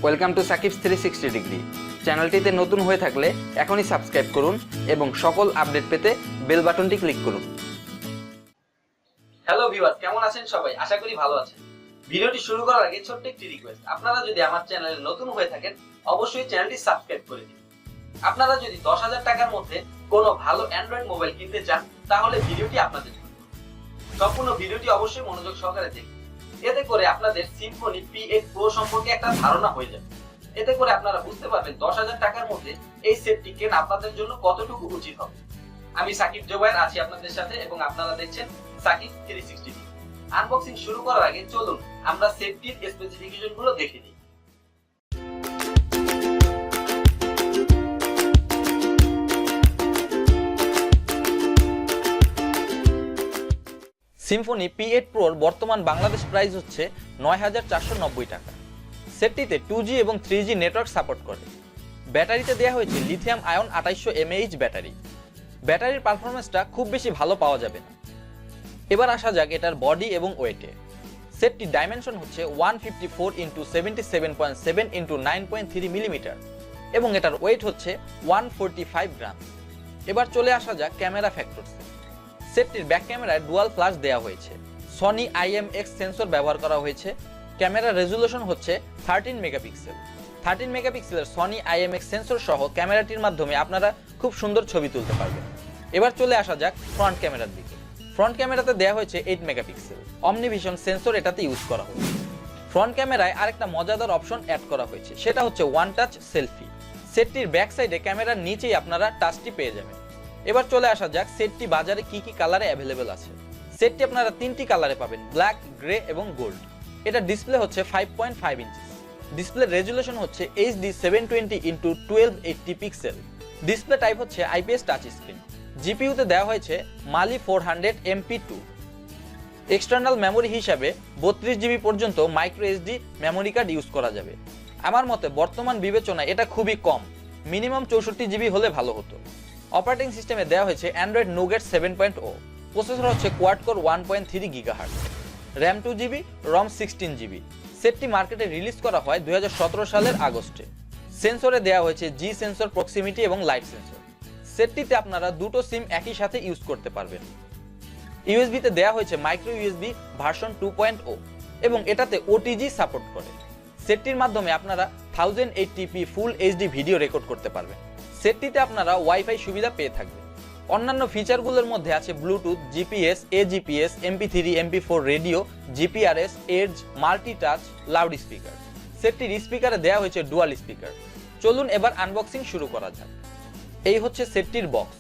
Welcome to Shakib 360 degree. চ্যানেলটিতে নতুন হয়ে থাকলে এখনই সাবস্ক্রাইব করুন এবং সকল আপডেট পেতে বেল বাটনটি ক্লিক করুন। হ্যালো ভিউয়ার্স, কেমন আছেন সবাই? আশা করি ভালো আছেন। ভিডিওটি শুরু করার আগে ছোট্ট একটি রিকোয়েস্ট, আপনারা যদি আমার চ্যানেলে নতুন হয়ে থাকেন অবশ্যই চ্যানেলটি সাবস্ক্রাইব করে দিন। আপনারা যদি 10,000 টাকার মধ্যে কোনো ভালো অ্যান্ড্রয়েড মোবাইল কিনতে চান তাহলে ভিডিওটি আপনাদের জন্য। সম্পূর্ণ ভিডিওটি অবশ্যই মনোযোগ সহকারে দেখুন, এতে করে আপনাদের সিম্ফনি P8 Pro সম্পর্কে একটা ধারণা হয়ে যাবে। এতে করে আপনারা বুঝতে পারবেন 10,000 টাকার মধ্যে এই সেটটি কেনা আপনাদের জন্য কতটুকু উচিত হবে। আমি সাকিব জোবায়ের আছি আপনাদের সাথে এবং আপনারা দেখছেন সাকিব 360 ডিগ্রি। আনবক্সিং শুরু করার আগে চলুন আমরা সেটটির স্পেসিফিকেশন গুলো দেখে নিই। সিম্ফনি P8 Proর বর্তমান বাংলাদেশ প্রাইস হচ্ছে 9,490 টাকা। সেটটিতে 2G এবং 3G নেটওয়ার্ক সাপোর্ট করে। ব্যাটারিতে দেওয়া হয়েছে লিথিয়াম আয়ন 2800 mAh ব্যাটারি। ব্যাটারির পারফরমেন্সটা খুব বেশি ভালো পাওয়া যাবে না। এবার আসা যাক এটার বডি এবং ওয়েটে। সেটটির ডাইমেনশন হচ্ছে 154 × 77.7 × 9.3 মিলিমিটার এবং এটার ওয়েট হচ্ছে 145 গ্রাম। এবার চলে আসা যাক ক্যামেরা ফ্যাক্টরসে। সেটটির ব্যাক ক্যামেরায় ডুয়াল ফ্ল্যাশ দেওয়া হয়েছে। সনি IMX সেন্সর ব্যবহার করা হয়েছে। ক্যামেরার রেজুলেশন হচ্ছে 13 মেগাপিক্সেল। 13 মেগাপিক্সেলের সনি IMX সেন্সর সহ ক্যামেরাটির মাধ্যমে আপনারা খুব সুন্দর ছবি তুলতে পারবেন। এবার চলে আসা যাক ফ্রন্ট ক্যামেরার দিকে। ফ্রন্ট ক্যামেরাতে দেওয়া হয়েছে 8 মেগাপিক্সেল অমনিভিশন সেন্সর এটাতে ইউজ করা হয়েছে। ফ্রন্ট ক্যামেরায় আরেকটা মজাদার অপশন অ্যাড করা হয়েছে, সেটা হচ্ছে ওয়ান টাচ সেলফি। সেটটির ব্যাক সাইডে ক্যামেরার নিচেই আপনারা টাচটি পেয়ে যাবেন। এবার চলে আসা যাক সেটটি বাজারে কি কি কালারে অ্যাভেলেবেল আছে। সেটটি আপনারা 3টি কালারে পাবেন, ব্ল্যাক, গ্রে এবং গোল্ড। এটা ডিসপ্লে হচ্ছে 5.5 ইঞ্চি। ডিসপ্লে রেজুলেশন হচ্ছে HD 720 × 1280 পিক্সেল। ডিসপ্লে টাইপ হচ্ছে IPS টাচ স্ক্রিন। জিপিইউতে দেওয়া হয়েছে মালি 400 MP2। এক্সটার্নাল মেমোরি হিসাবে 32GB পর্যন্ত micro SD memory card use করা যাবে। আমার মতে বর্তমান বিবেচনায় এটা খুবই কম, মিনিমাম 64GB হলে ভালো হতো। অপারেটিং সিস্টেমে দেওয়া হয়েছে অ্যান্ড্রয়েড Nougat 7.0। প্রসেসর হচ্ছে quad core 1.3 GHz, RAM 2GB, রম 16GB। সেটটি মার্কেটে রিলিজ করা হয় 2017 সালের আগস্টে। সেন্সরে দেওয়া হয়েছে G সেন্সর, প্রক্সিমিটি এবং লাইট সেন্সর। সেটটিতে আপনারা দুটো সিম একই সাথে ইউজ করতে পারবেন। ইউএসবিতে দেওয়া হয়েছে মাইক্রো ইউএসবি ভার্সন 2.0 এবং এটাতে OTG সাপোর্ট করে। সেটটির মাধ্যমে আপনারা 1080p ফুল HD ভিডিও রেকর্ড করতে পারবেন। সেটটিতে আপনারা ওয়াইফাই সুবিধা পেয়ে থাকবেন। অন্যান্য ফিচারগুলোর মধ্যে আছে Bluetooth, GPS, AGPS, MP3, MP4 radio, GPRS, edge, multi touch, loud speaker. সেটটির স্পিকারে দেওয়া হয়েছে ডুয়াল স্পিকার। চলুন এবার আনবক্সিং শুরু করা যাক। এই হচ্ছে সেটটির বক্স।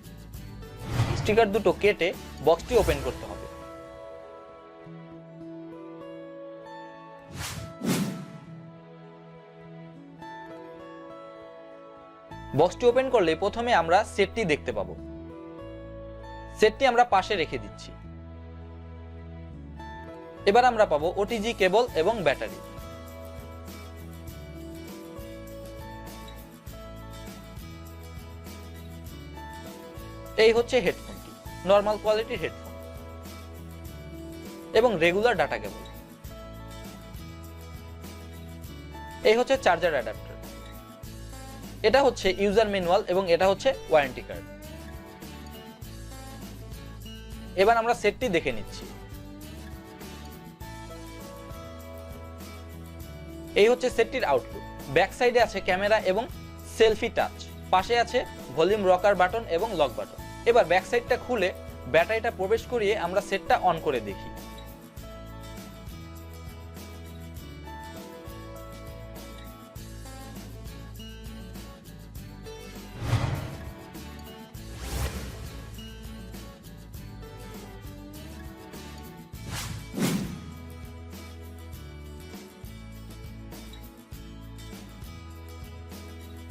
স্টিকার দুটো কেটে বক্সটি ওপেন করতে হবে। বক্সটি ওপেন করলে প্রথমে আমরা সেটটি দেখতে পাবো। সেটটি আমরা পাশে রেখে দিচ্ছি। এবার আমরা পাবো OTG কেবল এবং ব্যাটারি। এই হচ্ছে হেডফোনটি, নরমাল কোয়ালিটির হেডফোন এবং রেগুলার ডাটা কেবল। এই হচ্ছে চার্জার অ্যাডাপ্টার। এটা হচ্ছে ইউজার ম্যানুয়াল এবং এটা হচ্ছে ওয়ারেন্টি কার্ড। এবার আমরা সেটটি দেখে নিচ্ছি। এই হচ্ছে সেটটির আউটলুক। ব্যাক সাইডে আছে ক্যামেরা এবং সেলফি টাচ, পাশে আছে ভলিউম রকার বাটন এবং লক বাটন। এবার ব্যাক সাইডটা খুলে ব্যাটারিটা প্রবেশ করিয়ে আমরা সেটটা অন করে দেখি।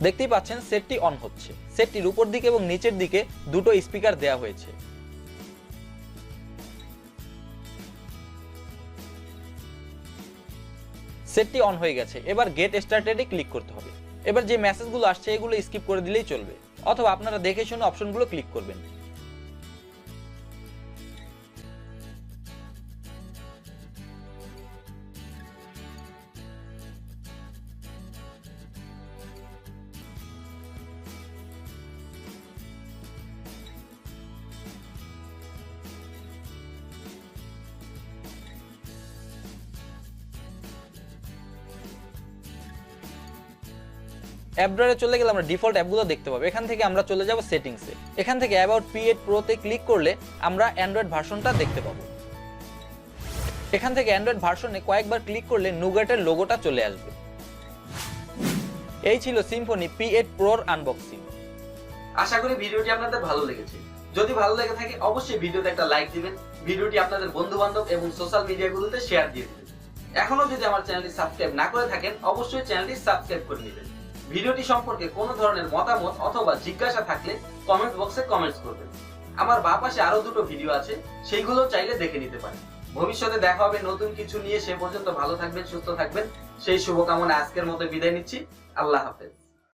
দেখতেই পাচ্ছেন সেটটি অন হচ্ছে। সেটটির উপর দিকে এবং নিচের দিকে দুটো স্পিকার দেওয়া হয়েছে। সেটটি অন হয়ে গেছে। এবার গেট স্টার্টেডে ক্লিক করতে হবে। এবার যে মেসেজগুলো আসছে এগুলো স্কিপ করে দিলেই চলবে, অথবা আপনারা দেখে শুনে অপশনগুলো ক্লিক করবেন। অ্যাপ ড্রয়ারে চলে গেলে আমরা ডিফল্ট অ্যাপগুলো দেখতে পাবো। এখান থেকে আমরা চলে যাব সেটিংসে। এখান থেকে অ্যাবাউট P8 Pro তে ক্লিক করলে আমরা অ্যান্ড্রয়েড ভার্সনটা দেখতে পাবো। এখান থেকে অ্যান্ড্রয়েড ভার্সনে কয়েকবার ক্লিক করলে নুগ্যাটের লোগোটা চলে আসবে। এই ছিল সিম্ফনি P8 Proর আনবক্সিং। আশা করি ভিডিওটি আপনাদের ভালো লেগেছে। যদি ভালো লেগে থাকে অবশ্যই ভিডিওতে একটা লাইক দিবেন, ভিডিওটি আপনাদের বন্ধু-বান্ধব এবং সোশ্যাল মিডিয়াগুলোতে শেয়ার দিয়ে দিবেন। এখনো যদি আমার চ্যানেলটি সাবস্ক্রাইব না করে থাকেন অবশ্যই চ্যানেলটি সাবস্ক্রাইব করে নেবেন। ভিডিওটি সম্পর্কে কোনো ধরনের মতামত অথবা জিজ্ঞাসা থাকলে কমেন্ট বক্সে কমেন্টস করবেন। আমার বাঁ পাশে আরো দুটো ভিডিও আছে, সেইগুলো চাইলে দেখে নিতে পারেন। ভবিষ্যতে দেখা হবে নতুন কিছু নিয়ে। সে পর্যন্ত ভালো থাকবেন, সুস্থ থাকবেন, সেই শুভকামনা আজকের মতো বিদায় নিচ্ছি। আল্লাহ হাফেজ।